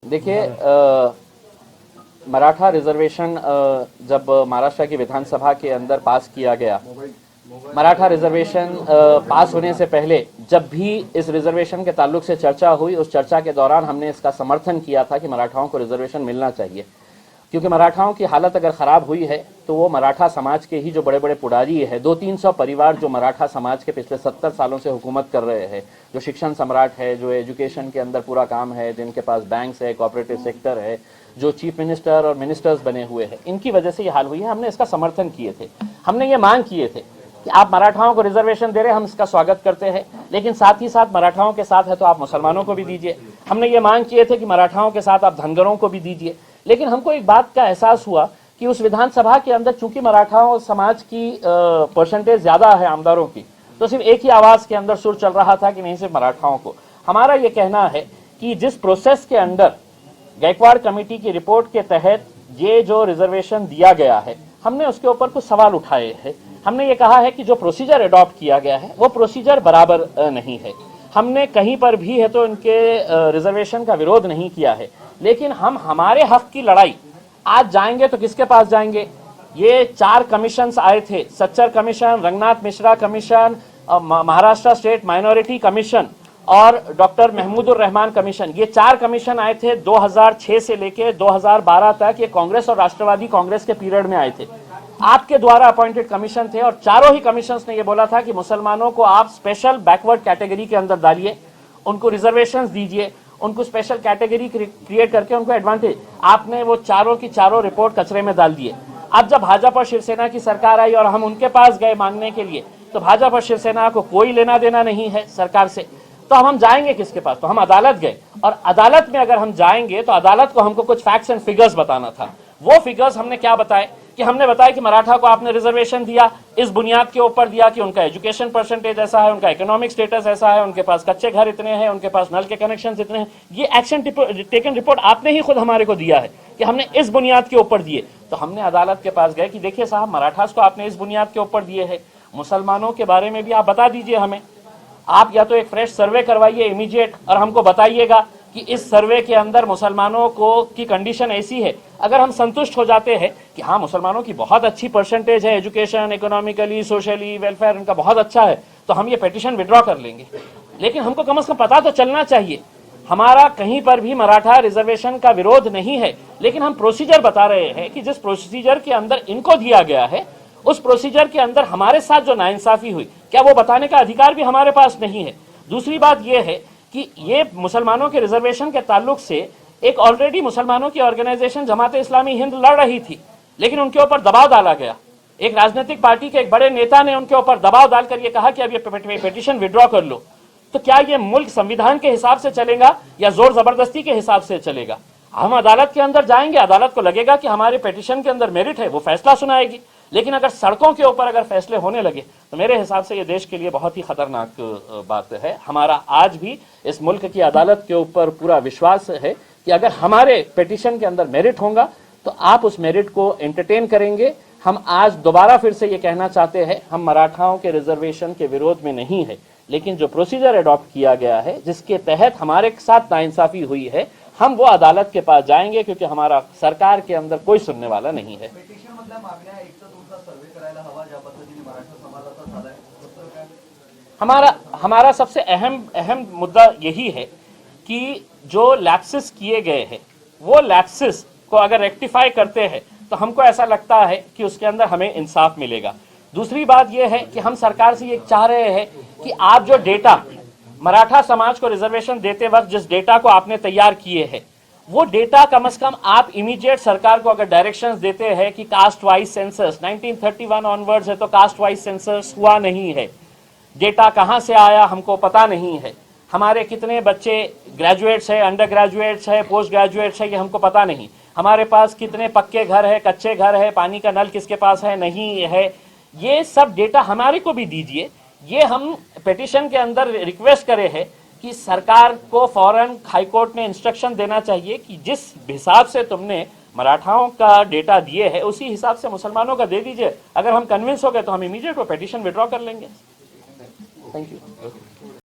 देखिए, मराठा रिजर्वेशन जब महाराष्ट्र की विधानसभा के अंदर पास किया गया, मराठा रिजर्वेशन पास होने से पहले जब भी इस रिजर्वेशन के ताल्लुक से चर्चा हुई, उस चर्चा के दौरान हमने इसका समर्थन किया था कि मराठाओं को रिजर्वेशन मिलना चाहिए, क्योंकि मराठाओं की हालत अगर ख़राब हुई है तो वो मराठा समाज के ही जो बड़े बड़े पुडारी है, 200-300 परिवार जो मराठा समाज के पिछले 70 सालों से हुकूमत कर रहे हैं, जो शिक्षण सम्राट है, जो एजुकेशन के अंदर पूरा काम है, जिनके पास बैंक्स है, कोऑपरेटिव सेक्टर है, जो चीफ मिनिस्टर और मिनिस्टर्स बने हुए हैं, इनकी वजह से ये हाल हुई है। हमने इसका समर्थन किए थे, हमने ये मांग किए थे कि आप मराठाओं को रिजर्वेशन दे रहे हैं, हम इसका स्वागत करते हैं, लेकिन साथ ही साथ मराठाओं के साथ है तो आप मुसलमानों को भी दीजिए। हमने ये मांग किए थे कि मराठाओं के साथ आप धनगरों को भी दीजिए। लेकिन हमको एक बात का एहसास हुआ कि उस विधानसभा के अंदर चूंकि मराठाओं समाज की परसेंटेज ज्यादा है आमदारों की, तो सिर्फ एक ही आवाज के अंदर सुर चल रहा था कि नहीं, सिर्फ मराठाओं को। हमारा ये कहना है कि जिस प्रोसेस के अंदर गायकवाड़ कमेटी की रिपोर्ट के तहत ये जो रिजर्वेशन दिया गया है, हमने उसके ऊपर कुछ सवाल उठाए हैं। हमने ये कहा है कि जो प्रोसीजर अडॉप्ट किया गया है वो प्रोसीजर बराबर नहीं है। हमने कहीं पर भी है तो इनके रिजर्वेशन का विरोध नहीं किया है, लेकिन हम हमारे हक की लड़ाई आज जाएंगे तो किसके पास जाएंगे? ये 4 कमीशंस आए थे, Sachar commission, Ranganath Mishra commission, Maharashtra state minority commission और डॉक्टर महमूदुर रहमान कमीशन। ये 4 कमीशन आए थे 2006 से लेके 2012 तक। ये कांग्रेस और राष्ट्रवादी कांग्रेस के पीरियड में आए थे, आपके द्वारा अपॉइंटेड कमीशन थे, और चारों ही कमीशंस ने ये बोला था कि मुसलमानों को आप स्पेशल बैकवर्ड कैटेगरी के अंदर डालिए, उनको रिजर्वेशंस दीजिए, उनको स्पेशल कैटेगरी क्रिएट करके उनको एडवांटेज। आपने वो चारों की चारों रिपोर्ट कचरे में डाल दिए। अब जब भाजपा और शिवसेना की सरकार आई और हम उनके पास गए मांगने के लिए, तो भाजपा और शिवसेना को कोई लेना देना नहीं है सरकार से, तो हम जाएंगे किसके पास? तो हम अदालत गए, और अदालत में अगर हम जाएंगे तो अदालत को हमको कुछ फैक्ट्स एंड फिगर्स बताना था। वो फिगर्स हमने क्या बताए कि हमने बताया कि मराठा को आपने रिजर्वेशन दिया, इस बुनियाद के ऊपर दिया कि उनका एजुकेशन परसेंटेज ऐसा है, उनका इकोनॉमिक स्टेटस ऐसा है, उनके पास कच्चे घर इतने हैं, उनके पास नल के कनेक्शन इतने हैं। ये एक्शन टेकन रिपोर्ट आपने ही खुद हमारे को दिया है कि हमने इस बुनियाद के ऊपर दिए। तो हमने अदालत के पास गए कि देखिए साहब, मराठास को आपने इस बुनियाद के ऊपर दिए है, मुसलमानों के बारे में भी आप बता दीजिए हमें। आप या तो एक फ्रेश सर्वे करवाइए इमीडिएट और हमको बताइएगा कि इस सर्वे के अंदर मुसलमानों को की कंडीशन ऐसी है। अगर हम संतुष्ट हो जाते हैं कि हाँ मुसलमानों की बहुत अच्छी परसेंटेज है, एजुकेशन, इकोनॉमिकली, सोशली, वेलफेयर इनका बहुत अच्छा है, तो हम ये पिटीशन विड्रॉ कर लेंगे। लेकिन हमको कम से कम पता तो चलना चाहिए। हमारा कहीं पर भी मराठा रिजर्वेशन का विरोध नहीं है, लेकिन हम प्रोसीजर बता रहे हैं कि जिस प्रोसीजर के अंदर इनको दिया गया है, उस प्रोसीजर के अंदर हमारे साथ जो नाइंसाफी हुई, क्या वो बताने का अधिकार भी हमारे पास नहीं है? दूसरी बात यह है कि ये मुसलमानों के रिजर्वेशन के ताल्लुक से एक ऑलरेडी मुसलमानों की ऑर्गेनाइजेशन जमाते इस्लामी हिंद लड़ रही थी, लेकिन उनके ऊपर दबाव डाला गया। एक राजनीतिक पार्टी के एक बड़े नेता ने उनके ऊपर दबाव डालकर ये कहा कि अब ये पिटीशन विड्रॉ कर लो। तो क्या ये मुल्क संविधान के हिसाब से चलेगा या जोर जबरदस्ती के हिसाब से चलेगा? हम अदालत के अंदर जाएंगे, अदालत को लगेगा कि हमारे पिटीशन के अंदर मेरिट है, वो फैसला सुनाएगी। लेकिन अगर सड़कों के ऊपर अगर फैसले होने लगे तो मेरे हिसाब से ये देश के लिए बहुत ही खतरनाक बात है। हमारा आज भी इस मुल्क की अदालत के ऊपर पूरा विश्वास है कि अगर हमारे पिटीशन के अंदर मेरिट होगा तो आप उस मेरिट को एंटरटेन करेंगे। हम आज दोबारा फिर से ये कहना चाहते हैं, हम मराठाओं के रिजर्वेशन के विरोध में नहीं है, लेकिन जो प्रोसीजर अडॉप्ट किया गया है, जिसके तहत हमारे साथ नाइंसाफी हुई है, हम वो अदालत के पास जाएंगे, क्योंकि हमारा सरकार के अंदर कोई सुनने वाला नहीं है। हमारा सबसे अहम मुद्दा यही है कि जो लैप्सेस किए गए हैं, वो लैप्सेस को अगर रेक्टिफाई करते हैं तो हमको ऐसा लगता है कि उसके अंदर हमें इंसाफ मिलेगा। दूसरी बात यह है कि हम सरकार से ये चाह रहे हैं कि आप जो डेटा मराठा समाज को रिजर्वेशन देते वक्त जिस डेटा को आपने तैयार किए हैं, वो डेटा कम से कम आप इमीडिएट सरकार को अगर डायरेक्शंस देते हैं कि कास्ट वाइज सेंसस 1931 ऑनवर्ड्स है तो कास्ट वाइज सेंसस हुआ नहीं है, डेटा कहां से आया हमको पता नहीं है, हमारे कितने बच्चे ग्रेजुएट्स है, अंडर ग्रेजुएट्स है, पोस्ट ग्रेजुएट्स है, ये हमको पता नहीं, हमारे पास कितने पक्के घर है, कच्चे घर है, पानी का नल किसके पास है, नहीं है, ये सब डेटा हमारे को भी दीजिए। ये हम पिटीशन के अंदर रिक्वेस्ट करे हैं कि सरकार को फौरन हाईकोर्ट ने इंस्ट्रक्शन देना चाहिए कि जिस हिसाब से तुमने मराठाओं का डेटा दिए है उसी हिसाब से मुसलमानों का दे दीजिए। अगर हम कन्विंस हो गए तो हम इमीडिएट वो पिटीशन विड्रॉ कर लेंगे। Thank you.